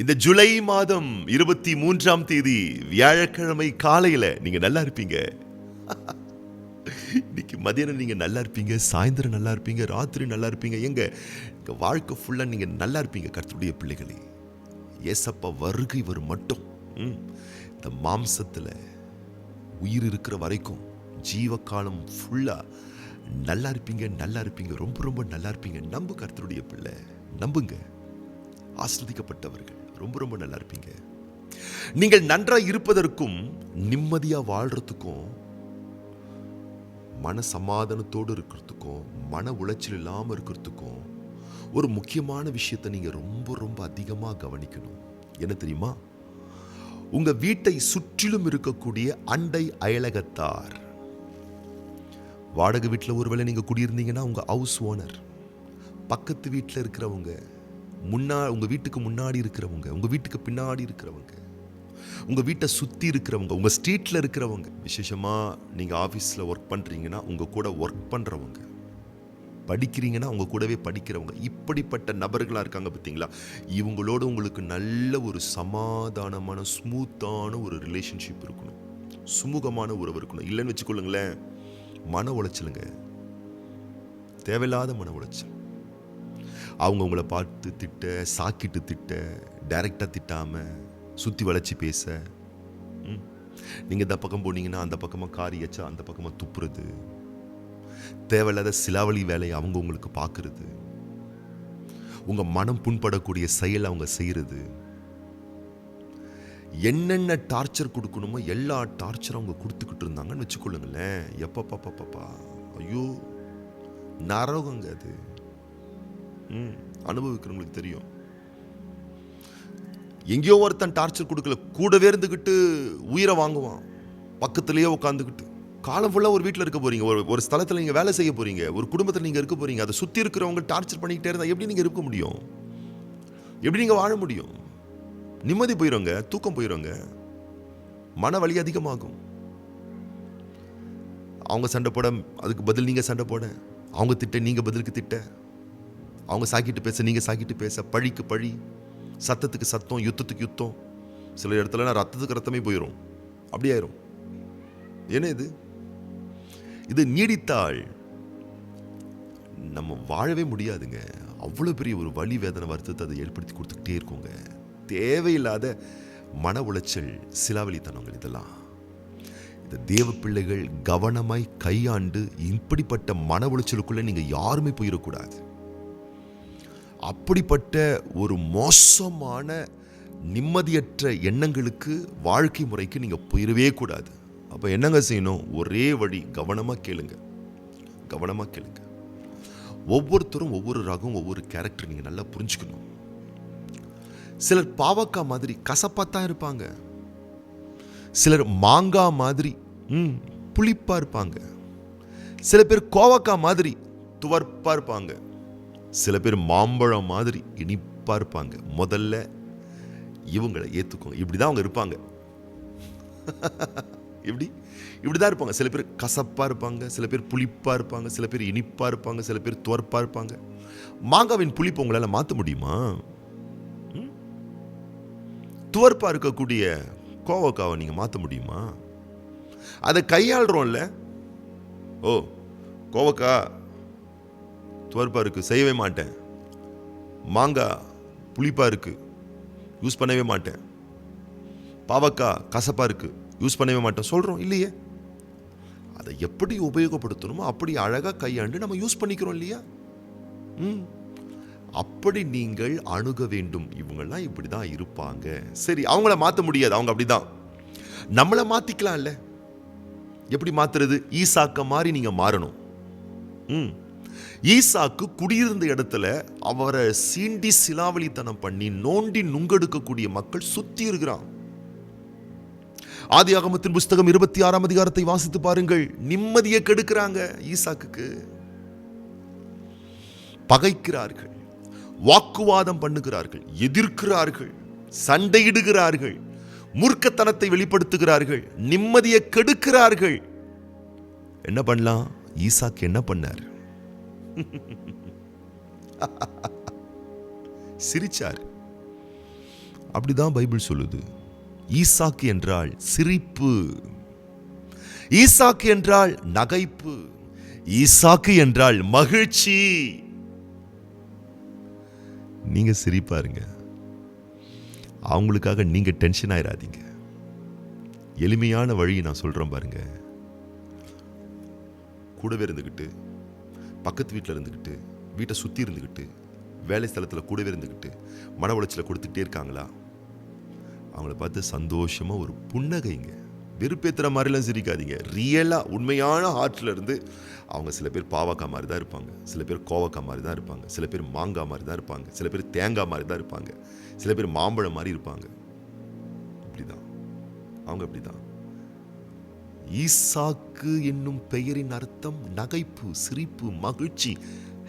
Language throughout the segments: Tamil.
இந்த ஜூலை மாதம் 23ஆம் தேதி வியாழக்கிழமை காலையில நீங்க நல்லா இருப்பீங்க. இன்னைக்கு மதியானம் நீங்க நல்லா இருப்பீங்க, சாயந்தரம் நல்லா இருப்பீங்க, ராத்திரி நல்லா இருப்பீங்க. எங்க வாழ்க்கை ஃபுல்லா நீங்க நல்லா இருப்பீங்க கர்த்தருடைய பிள்ளைகளே. ஏசப்பா வருகை வரும் மட்டும் இந்த மாம்சத்துல உயிர் இருக்கிற வரைக்கும் ஜீவகாலம் ஃபுல்லா நல்லா இருப்பீங்க, நல்லா இருப்பீங்க, ரொம்ப ரொம்ப நல்லா இருப்பீங்க. நம்பு கர்த்தருடைய பிள்ளை, நம்புங்க. ஆஸ்வதிக்கப்பட்டவர்கள் ரொம்ப ரொம்ப நல்லா இருப்பீங்க. நீங்கள் நன்றாக இருப்பதற்கும் நிம்மதியா வாழ்றதுக்கும் மன சமாதானத்தோடு இருக்கிறதுக்கும் மன உளைச்சல் இல்லாமல் இருக்கிறதுக்கும் ஒரு முக்கியமான விஷயத்தை நீங்க ரொம்ப ரொம்ப அதிகமாக கவனிக்கணும். என்ன தெரியுமா? உங்க வீட்டை சுற்றிலும் இருக்கக்கூடிய அண்டை அயலகத்தார். வாடகை வீட்டில் ஒருவேளை நீங்க குடியிருந்தீங்கன்னா உங்க ஹவுஸ் ஓனர், பக்கத்து வீட்டில் இருக்கிறவங்க, உங்க வீட்டுக்கு முன்னாடி இருக்கிறவங்க, உங்க வீட்டுக்கு பின்னாடி இருக்கிறவங்க, உங்க வீட்டை சுத்தி இருக்கிறவங்க, உங்க ஸ்ட்ரீட்ல இருக்கிறவங்க, விசேஷமா நீங்க ஆபீஸ்ல ஒர்க் பண்றீங்கன்னா உங்க கூட ஒர்க் பண்றவங்க, படிக்கிறீங்கன்னா உங்க கூடவே படிக்கிறவங்க, இப்படிப்பட்ட நபர்களா இருக்காங்க பார்த்தீங்களா? இவங்களோட உங்களுக்கு நல்ல ஒரு சமாதானமான ஸ்மூத்தான ஒரு ரிலேஷன்ஷிப் இருக்கணும், சுமூகமான உறவு இருக்கணும். இல்லைன்னு வச்சுக்கொள்ளுங்களேன், மன உளைச்சலுங்க, தேவையில்லாத மன உளைச்சல். அவங்க உங்களை பார்த்து திட்ட, சாக்கிட்டு திட்ட, டைரக்டாக திட்டாமல் சுற்றி வளைச்சி பேச, நீங்கள் இந்த பக்கம் போனீங்கன்னா அந்த பக்கமாக காரி எச்சா அந்த பக்கமாக துப்புறது, தேவையில்லாத சிலாவளி வேலையை அவங்க உங்களுக்கு பார்க்கறது, உங்கள் மனம் புண்படக்கூடிய செயல் அவங்க செய்கிறது, என்னென்ன டார்ச்சர் கொடுக்கணுமோ எல்லா டார்ச்சரும் அவங்க கொடுத்துக்கிட்டு இருந்தாங்கன்னு வச்சுக்கொள்ளுங்களேன். எப்பப்பா ஐயோ, நரகங்க அது. அனுபவிக்கிறவங்களுக்கு தெரியும். எங்கேயோ ஒருத்தன் டார்ச்சர் கொடுக்கல, கூடவே இருந்துக்கிட்டு உயிரை வாங்குவான், பக்கத்திலேயே உட்காந்துக்கிட்டு. காலம் ஃபுல்லாக ஒரு வீட்டில் இருக்க போறீங்க, ஒரு ஸ்தலத்தில் நீங்கள் வேலை செய்ய போறீங்க, ஒரு குடும்பத்தில் நீங்கள் இருக்க போறீங்க. அதை சுற்றி இருக்கிறவங்க டார்ச்சர் பண்ணிக்கிட்டே இருந்தால் எப்படி நீங்கள் இருக்க முடியும்? எப்படி நீங்கள் வாழ முடியும்? நிம்மதி போயிடுங்க, தூக்கம் போயிடுங்க, மன வலி அதிகமாகும். அவங்க சண்டை போட அதுக்கு பதில் நீங்கள் சண்டை போட, அவங்க திட்ட நீங்கள் பதிலுக்கு திட்ட, அவங்க சாக்கிட்டு பேச நீங்கள் சாக்கிட்டு பேச, பழிக்கு பழி, சத்தத்துக்கு சத்தம், யுத்தத்துக்கு யுத்தம். சில இடத்துல ரத்தத்துக்கு ரத்தமே போயிடும், அப்படி ஆயிரும். என்ன இது நீடித்தால் நம்ம வாழவே முடியாதுங்க. அவ்வளோ பெரிய ஒரு வலி, வேதனை, வருத்தத்தை அதை ஏற்படுத்தி கொடுத்துக்கிட்டே இருக்கோங்க. தேவையில்லாத மன உளைச்சல், சிலாவளித்தனங்கள், இதெல்லாம் இந்த தேவ பிள்ளைகள் கவனமாய் கையாண்டு இப்படிப்பட்ட மன உளைச்சலுக்குள்ள நீங்க யாருமே போயிடக்கூடாது. அப்படிப்பட்ட ஒரு மோசமான நிம்மதியற்ற எண்ணங்களுக்கு, வாழ்க்கை முறைக்கு நீங்க போயிடவே கூடாது. அப்ப என்னங்க செய்யணும்? ஒரே வழி, கவனமா கேளுங்க, கவனமா கேளுங்க. ஒவ்வொருத்தரும் ஒவ்வொரு ரகம், ஒவ்வொரு கேரக்டர் நீங்க நல்லா புரிஞ்சுக்கணும். சிலர் பாவக்காய் மாதிரி கசப்பாத்தான் இருப்பாங்க, சிலர் மாங்காய் மாதிரி புளிப்பா இருப்பாங்க, சில பேர் கோவக்காய் மாதிரி துவர்ப்பா இருப்பாங்க, சில பேர் மாம்பழம் மாதிரி இனிப்பா இருப்பாங்க. முதல்ல இவங்களை ஏத்துக்கோங்க. இப்படிதான் அவங்க இருப்பாங்க. இப்படிதான் இருப்பாங்க. சில பேர் கசப்பா இருப்பாங்க, சில பேர் புளிப்பா இருப்பாங்க, சில பேர் இனிப்பா இருப்பாங்க, சில பேர் துவர்ப்பா இருப்பாங்க. மாங்காவின் புளிப்பு உங்களால மாற்ற முடியுமா? துவர்ப்பா இருக்கக்கூடிய கோவக்காவை நீங்க மாற்ற முடியுமா? அதை கையாளுறோம்ல. ஓ, கோவக்கா துவர்ப்பா இருக்கு, செய்யவே மாட்டேன். மாங்காய் புளிப்பா இருக்கு, யூஸ் பண்ணவே மாட்டேன். பாவக்காய் கசப்பா இருக்கு, யூஸ் பண்ணவே மாட்டேன் சொல்றோம் இல்லையே? அதை எப்படி உபயோகப்படுத்தணுமோ அப்படி அழகா கையாண்டு நம்ம யூஸ் பண்ணிக்கிறோம் இல்லையா? அப்படி நீங்கள் அணுக வேண்டும். இவங்கெல்லாம் இப்படிதான் இருப்பாங்க, சரி, அவங்கள மாற்ற முடியாது, அவங்க அப்படிதான். நம்மளை மாத்திக்கலாம்ல. எப்படி மாத்துறது? ஈசாக்க மாதிரி நீங்க மாறணும். ஈசாக்கு குடியிருந்த இடத்துல அவரை சீண்டி சிலாவளித்தனம் பண்ணி நோண்டி நுங்கெடுக்கக்கூடிய மக்கள் சுத்தி இருக்கிறான். ஆதியாகமத்தின் புஸ்தகம் 26ஆம் அதிகாரத்தை வாசித்து பாருங்கள். நிம்மதியை கெடுக்கிறாங்க. ஈசாக்குக்கு பகைக்கிறார்கள், வாக்குவாதம் பண்ணுகிறார்கள், எதிர்க்கிறார்கள், சண்டையிடுகிறார்கள், மூர்க்கத்தனத்தை வெளிப்படுத்துகிறார்கள், நிம்மதியை கெடுக்கிறார்கள். என்ன பண்ணலாம்? ஈசாக்கு என்ன பண்ணார்? சிரிச்சார். அப்படிதான் பைபிள் சொல்லுது. ஈசாக்கு என்றால் சிரிப்பு, ஈசாக்கு என்றால் நகைப்பு, ஈசாக்கு என்றால் மகிழ்ச்சி. நீங்க சிரிப்பாருங்க, அவங்களுக்காக நீங்க டென்ஷன் ஆயிராதீங்க. எளிமையான வழி நான் சொல்றேன் பாருங்க. கூடவே இருந்துக்கிட்டு, பக்கத்து வீட்டில் இருந்துக்கிட்டு, வீட்டை சுற்றி இருந்துக்கிட்டு, வேலை ஸ்தலத்தில் கூடவே இருந்துக்கிட்டு மன உளைச்சலை கொடுத்துட்டே இருக்காங்களா, அவங்கள பார்த்து சந்தோஷமாக ஒரு புன்னகைங்க. வெறுப்பேற்றுற மாதிரிலாம் சிரிக்காதீங்க. ரியலாக உண்மையான ஹார்ட்டில் இருந்து. அவங்க சில பேர் பாவக்காய் மாதிரி தான் இருப்பாங்க, சில பேர் கோவக்காய் மாதிரி தான் இருப்பாங்க, சில பேர் மாங்காய் மாதிரி தான் இருப்பாங்க, சில பேர் தேங்காய் மாதிரி தான் இருப்பாங்க, சில பேர் மாம்பழம் மாதிரி இருப்பாங்க. இப்படிதான் அவங்க, அப்படிதான். ஈசாக்கு என்னும் பெயரின் அர்த்தம் நகைப்பு, சிரிப்பு, மகிழ்ச்சி.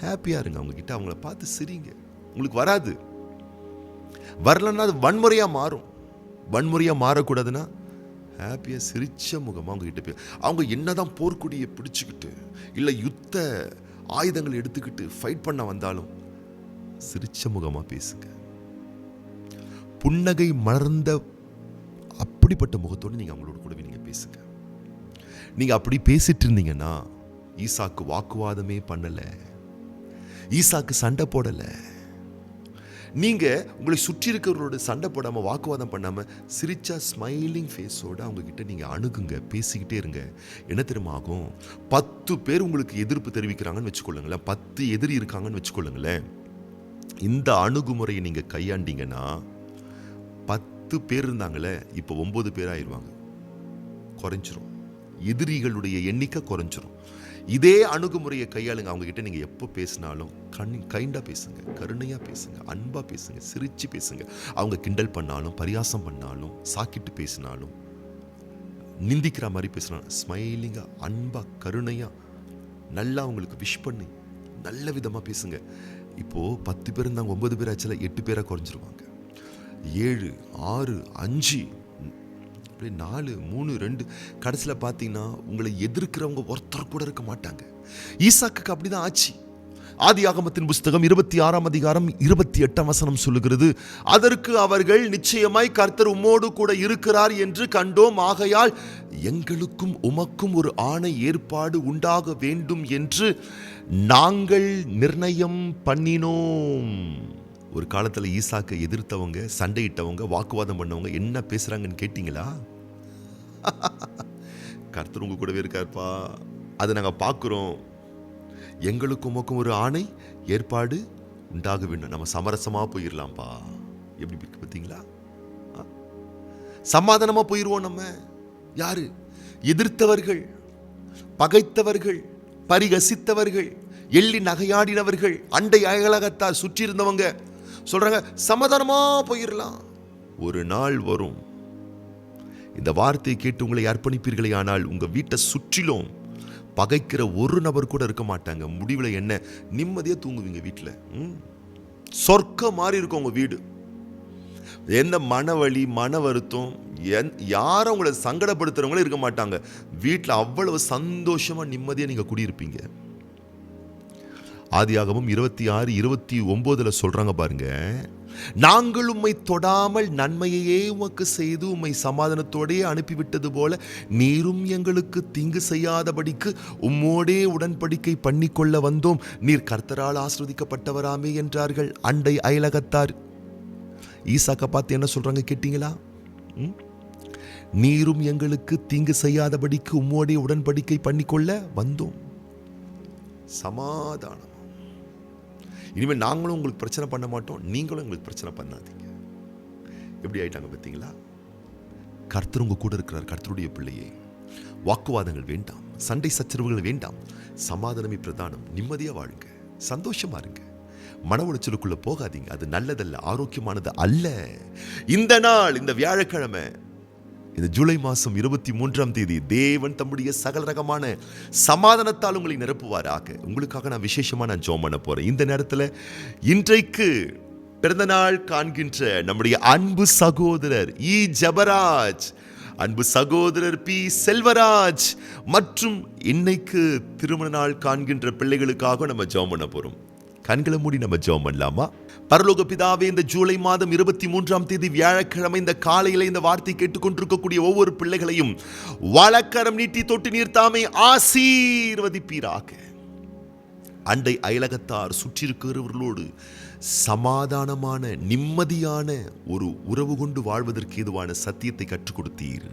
ஹாப்பியா இருங்க. அவங்க கிட்ட அவங்கள பார்த்து சிரிங்க. உங்களுக்கு வராது, வரலன்னா அது வன்முறையா மாறும். வன்முறையா மாறக்கூடாதுன்னா ஹாப்பியா சிரிச்ச முகமா அவங்க கிட்ட போய், அவங்க என்னதான் போர்க்கொடியை பிடிச்சுக்கிட்டு இல்லை யுத்த ஆயுதங்களை எடுத்துக்கிட்டு ஃபைட் பண்ண வந்தாலும் சிரிச்ச முகமா பேசுங்க. புன்னகை மலர்ந்த அப்படிப்பட்ட முகத்தோடு நீங்க அவங்களோட கூடவே நீங்க பேசுங்க. நீங்க அப்படி பேசிட்டு இருந்தீங்கன்னா, ஈசாக்கு வாக்குவாதமே பண்ணல, ஈசாக்கு சண்டை போடல. நீங்க உங்களை சுற்றி இருக்கிறவரோட சண்டை போடாம, வாக்குவாதம் பண்ணாம, சிரிச்சா ஸ்மைலிங் ஃபேஸோட அவங்க கிட்ட நீங்க அணுகுங்க, பேசிக்கிட்டே இருங்க. என்ன தெரியுமா ஆகும்? 10 பேர் உங்களுக்கு எதிர்ப்பு தெரிவிக்கிறாங்கன்னு வச்சுக்கொள்ளுங்களேன், 10 எதிரி இருக்காங்கன்னு வச்சுக்கொள்ளுங்களேன். இந்த அணுகுமுறையை நீங்க கையாண்டீங்கன்னா, 10 பேர் இருந்தாங்களே இப்போ 9 பேர் ஆயிடுவாங்க, குறைஞ்சிரும். எதிரிகளுடைய எண்ணிக்கை குறைஞ்சிரும். இதே அணுகுமுறையை கையாளுங்க. அவங்க கிட்ட நீங்க எப்போ பேசினாலும் கைண்டா பேசுங்க, கருணையா பேசுங்க, அன்பா பேசுங்க, சிரிச்சு பேசுங்க. அவங்க கிண்டல் பண்ணாலும், பரியாசம் பண்ணாலும், சாக்கிட்டு பேசினாலும், நிந்திக்கிற மாதிரி பேசினாலும், ஸ்மைலிங்கா, அன்பா, கருணையா, நல்லா அவங்களுக்கு விஷ் பண்ணி நல்ல விதமா பேசுங்க. இப்போ 10 பேர் இருந்தாங்க, 9 பேர் ஆச்சுல, 8 பேரா குறைஞ்சிருவாங்க. 7, 6, 5, 4, 3, 2, கடைசியில் பார்த்தீங்கன்னா உங்களை எதிர்க்கிறவங்க ஒருத்தர் கூட இருக்க மாட்டாங்க. ஈசாக்குக்கு அப்படிதான் ஆச்சு. ஆதியாகமத்தின் புஸ்தகம் 26ஆம் அதிகாரம் 28ஆம் வசனம் சொல்லுகிறது, அதற்கு அவர்கள், நிச்சயமாய் கர்த்தர் உம்மோடு கூட இருக்கிறார் என்று கண்டோம், ஆகையால் எங்களுக்கும் உமக்கும் ஒரு ஆணை ஏற்பாடு உண்டாக வேண்டும் என்று நாங்கள் நிர்ணயம் பண்ணினோம். ஒரு காலத்தில் ஈசாக்கை எதிர்த்தவங்க, சண்டையிட்டவங்க, வாக்குவாதம் பண்ணவங்க என்ன பேசுறாங்கன்னு கேட்டீங்களா? கர்த்தர் உங்க கூடவே இருக்கார்ப்பா, அதை நாங்கள் பார்க்குறோம், எங்களுக்கும் உமக்கும் ஒரு ஆணை ஏற்பாடு உண்டாக வேண்டும், நம்ம சமரசமாக போயிடலாம்ப்பா. எப்படி இருக்கு பார்த்தீங்களா? சமாதானமாக போயிடுவோம். நம்ம யாரு? எதிர்த்தவர்கள், பகைத்தவர்கள், பரிகசித்தவர்கள், எள்ளி நகையாடினவர்கள், அண்டை அயலகத்தார் சுற்றி இருந்தவங்க சொல்றாங்க சமாதானமா போயிடலாம். ஒரு நாள் வரும், இந்த வார்த்தையை கேட்டு உங்களை அர்ப்பணிப்பீர்களே ஆனால் உங்க வீட்டை சுற்றிலும் பகைக்கிற ஒரு நபர் கூட இருக்க மாட்டாங்க. முடிவில் என்ன? நிம்மதியா தூங்குவீங்க வீட்டில். சொர்க்கம் மாதிரி இருக்கும் உங்க வீடு. எந்த மனவலி, மன வருத்தம், யாரும் உங்களை சங்கடப்படுத்துறவங்களே இருக்க மாட்டாங்க. வீட்டில் அவ்வளவு சந்தோஷமா நிம்மதியா நீங்க குடியிருப்பீங்க. ஆதியாகமம் 26:29 சொல்றாங்க பாருங்க, நாங்கள் உம்மை தொடாமல் நன்மையையே உமக்கு செய்து உம்மை சமாதானத்தோடே அனுப்பிவிட்டது போல நீரும் எங்களுக்கு தீங்கு செய்யாதபடிக்கு உம்மோடே உடன்படிக்கை பண்ணிக்கொள்ள வந்தோம், நீர் கர்த்தரால் ஆசீர்வதிக்கப்பட்டவராமே என்றார்கள் அண்டை அயலகத்தார். ஈசாக்கை பார்த்து என்ன சொல்றாங்க கேட்டீங்களா? நீரும் எங்களுக்கு தீங்கு செய்யாதபடிக்கு உம்மோடே உடன்படிக்கை பண்ணிக்கொள்ள வந்தோம். சமாதானம். இனிமேல் நாங்களும் உங்களுக்கு பிரச்சனை பண்ண மாட்டோம், நீங்களும் உங்களுக்கு பிரச்சனை பண்ணாதீங்க. எப்படி ஆயிட்டாங்க பார்த்தீங்களா? கர்த்தர் உங்க கூட இருக்கிறார். கர்த்தருடைய பிள்ளையே, வாக்குவாதங்கள் வேண்டாம், சண்டை சச்சரவுகள் வேண்டாம், சமாதானமே பிரதானம். நிம்மதியா வாழுங்க, சந்தோஷமா இருங்க, மன உளைச்சலுக்குள்ள போகாதீங்க. அது நல்லதல்ல, ஆரோக்கியமானது அல்ல. இந்த நாள், இந்த வியாழக்கிழமை, இந்த ஜூலை மாதம் 23ஆம் தேதி தேவன் தம்முடைய சகல ரகமான சமாதானத்தால் உங்களை நிரப்புவாராக. உங்களுக்காக நான் விசேஷமா ஜெபம் பண்ண போறேன். இந்த நேரத்தில் இன்றைக்கு பிறந்த நாள் காண்கின்ற நம்முடைய அன்பு சகோதரர் இ ஜெபராஜ், அன்பு சகோதரர் பி செல்வராஜ் மற்றும் இன்னைக்கு திருமண நாள் காண்கின்ற பிள்ளைகளுக்காக நம்ம ஜெபம் பண்ண போறோம். கண்களை மூடி நம்ம ஜெபம் பண்ணலாமா? பரலோக பிதாவே, இந்த ஜூலை மாதம் 23ஆம் தேதி வியாழக்கிழமை இந்த காலையில இந்த வார்த்தை கேட்டுக்கொண்டிருக்கக்கூடிய ஒவ்வொரு பிள்ளைகளையும் வலக்கரம் நீட்டி தொட்டு நீர் தாமே ஆசீர்வதிப்பீராக. அண்டை அயலகத்தார் சுற்றியிருக்கிறவர்களோடு சமாதானமான நிம்மதியான ஒரு உறவு கொண்டு வாழ்வதற்கு ஏதுவான சத்தியத்தை கற்றுக் கொடுத்தீர்.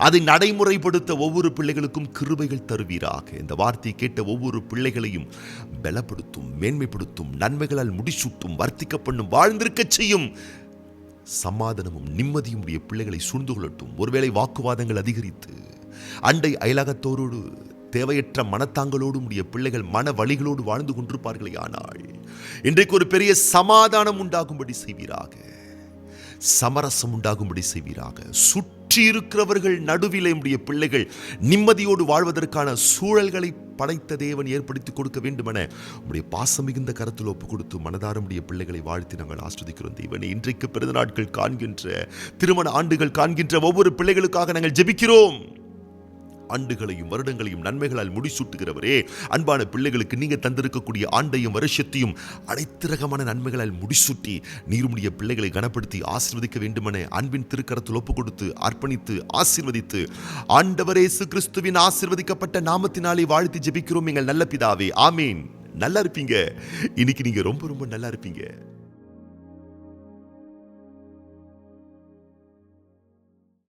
அதை நடைமுறைப்படுத்த ஒவ்வொரு பிள்ளைகளுக்கும் கிருபைகள் தருவீராக. இந்த வார்த்தையை கேட்ட ஒவ்வொரு பிள்ளைகளையும் பலப்படுத்தும், மேன்மைப்படுத்தும், நன்மைகளால் முடிசூட்டும், வர்த்திக்க பண்ணும், வாழ்ந்திருக்க செய்யும். சமாதானமும் நிம்மதியும் உடைய பிள்ளைகளை சூழ்ந்து கொள்ளட்டும். ஒருவேளை வாக்குவாதங்கள் அதிகரித்து அண்டை அயலகத்தோரோடு தேவையற்ற மனத்தாங்களோடு உடைய பிள்ளைகள் மன வழிகளோடு வாழ்ந்து கொண்டிருப்பார்களே, ஆனால் இன்றைக்கு ஒரு பெரிய சமாதானம் உண்டாகும்படி செய்வீராக, சமரசம் உண்டாகும்படி செய்வீராக. சுற்றி இருக்கிறவர்கள் நடுவில் உடைய பிள்ளைகள் நிம்மதியோடு வாழ்வதற்கான சூழல்களை படைத்த தேவன் ஏற்படுத்தி கொடுக்க வேண்டும் என உடைய பாசம் மிகுந்த கரத்தில் ஒப்பு கொடுத்து மனதார உடைய பிள்ளைகளை வாழ்த்தி நாங்கள் ஆஸ்வதிக்கிறோம். தேவனே, இன்றைக்கு பிறந்த நாட்கள் காண்கின்ற, திருமண ஆண்டுகள் காண்கின்ற ஒவ்வொரு பிள்ளைகளுக்காக நாங்கள் ஜெபிக்கிறோம். ஆண்டுகளையும் வருடங்களையும் நன்மைகளால் முடிசூட்டுகிறவரே, அன்பான பிள்ளைகளுக்கு நீங்க தந்திருக்கக்கூடிய ஆண்டையும் வருஷத்தையும் அனைத்து ரகமான நன்மைகளால் முடிசூட்டி நீருடைய பிள்ளைகளை கனப்படுத்தி ஆசீர்வதிக்க வேண்டுமென அன்பின் திருக்கரத்தில் ஒப்பு கொடுத்து அர்ப்பணித்து ஆசீர்வதித்து ஆண்டவர் இயேசு கிறிஸ்துவின் ஆசீர்வதிக்கப்பட்ட நாமத்தினாலே வாழ்த்தி ஜெபிக்கிறோம் எங்கள் நல்ல பிதாவே. ஆமீன். நல்லா இருப்பீங்க. இன்னைக்கு நீங்க ரொம்ப ரொம்ப நல்லா இருப்பீங்க.